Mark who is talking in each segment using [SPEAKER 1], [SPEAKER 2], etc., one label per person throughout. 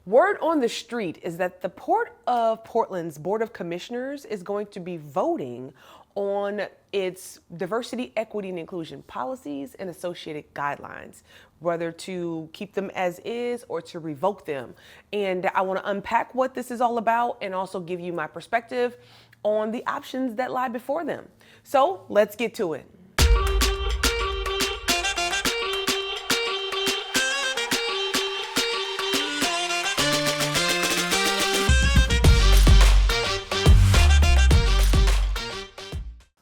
[SPEAKER 1] Word on the street is that the Port of Portland's Board of Commissioners is going to be voting on its diversity, equity, and inclusion policies and associated guidelines, whether to keep them as is or to revoke them. And I want to unpack what this is all about and also give you my perspective on the options that lie before them. So let's get to it.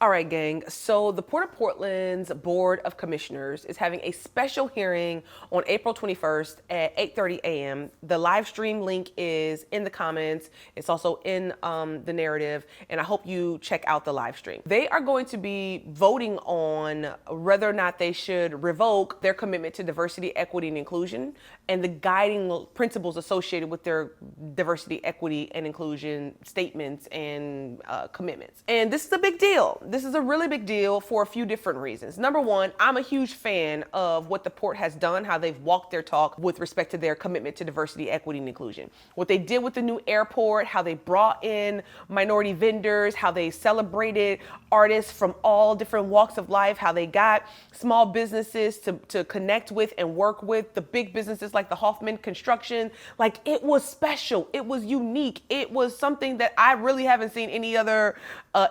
[SPEAKER 1] All right, gang. So the Port of Portland's Board of Commissioners is having a special hearing on April 21st at 8:30 a.m. The live stream link is in the comments. It's also in the narrative, and I hope you check out the live stream. They are going to be voting on whether or not they should revoke their commitment to diversity, equity, and inclusion, and the guiding principles associated with their diversity, equity, and inclusion statements and commitments. And this is a big deal. This is a really big deal for a few different reasons. Number one, I'm a huge fan of what the port has done, how they've walked their talk with respect to their commitment to diversity, equity, and inclusion. What they did with the new airport, how they brought in minority vendors, how they celebrated artists from all different walks of life, how they got small businesses to connect with and work with the big businesses like the Hoffman Construction. Like, it was special. It was unique. It was something that I really haven't seen any other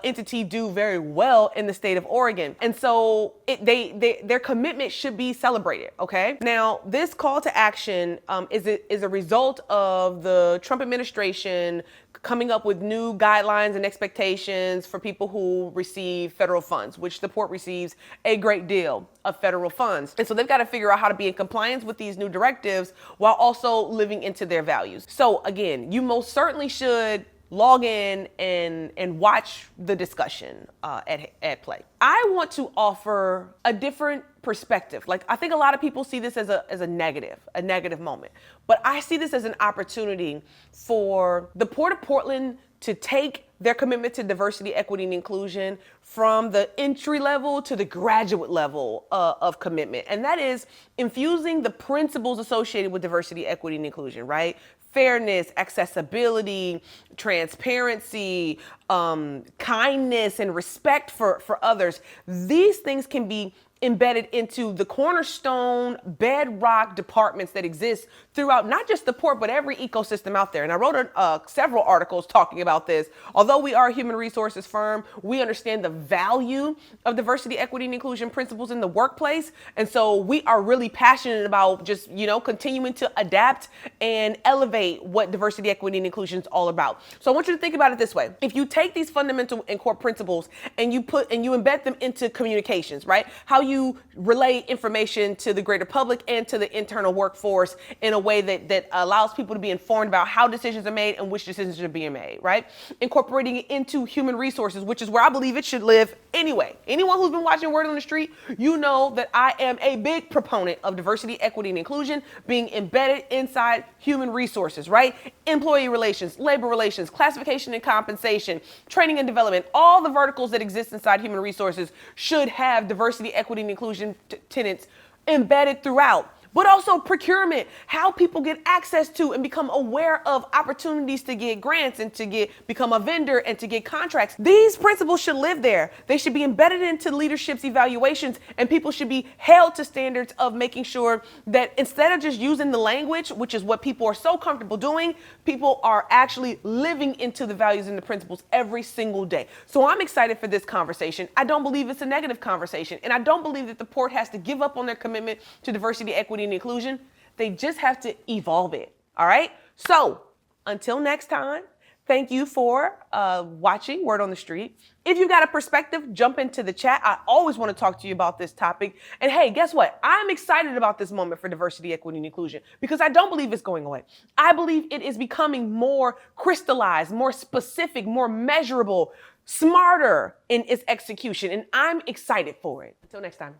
[SPEAKER 1] entity do very well in the state of Oregon. And so their commitment should be celebrated, okay? Now, this call to action is a result of the Trump administration coming up with new guidelines and expectations for people who receive federal funds, which the port receives a great deal of federal funds. And so they've got to figure out how to be in compliance with these new directives while also living into their values. So again, you most certainly should log in and watch the discussion at play. I want to offer a different perspective. Like, I think a lot of people see this as a negative moment, but I see this as an opportunity for the Port of Portland to take their commitment to diversity, equity, and inclusion from the entry level to the graduate level of commitment. And that is infusing the principles associated with diversity, equity, and inclusion, right? Fairness, accessibility, transparency, kindness, and respect for others. These things can be embedded into the cornerstone bedrock departments that exist throughout not just the port, but every ecosystem out there. And I wrote several articles talking about this. Although we are a human resources firm, we understand the value of diversity, equity, and inclusion principles in the workplace. And so we are really passionate about just, continuing to adapt and elevate what diversity, equity, and inclusion is all about. So I want you to think about it this way. If you take these fundamental and core principles and you embed them into communications, right? How you relay information to the greater public and to the internal workforce in a way that allows people to be informed about how decisions are made and which decisions are being made, right? Incorporating it into human resources, which is where I believe it should live anyway. Anyone who's been watching Word on the Street, you know that I am a big proponent of diversity, equity, and inclusion being embedded inside human resources, right? Employee relations, labor relations, classification and compensation, training and development, all the verticals that exist inside human resources should have diversity, equity, and inclusion tenets embedded throughout. But also procurement, how people get access to and become aware of opportunities to get grants and to become a vendor and to get contracts. These principles should live there. They should be embedded into leadership's evaluations, and people should be held to standards of making sure that instead of just using the language, which is what people are so comfortable doing, people are actually living into the values and the principles every single day. So I'm excited for this conversation. I don't believe it's a negative conversation, and I don't believe that the port has to give up on their commitment to diversity, equity, and inclusion. They just have to evolve it. All right. So until next time, thank you for watching Word on the Street. If you got a perspective, jump into the chat. I always want to talk to you about this topic. And hey, guess what? I'm excited about this moment for diversity, equity, and inclusion because I don't believe it's going away. I believe it is becoming more crystallized, more specific, more measurable, smarter in its execution. And I'm excited for it. Until next time.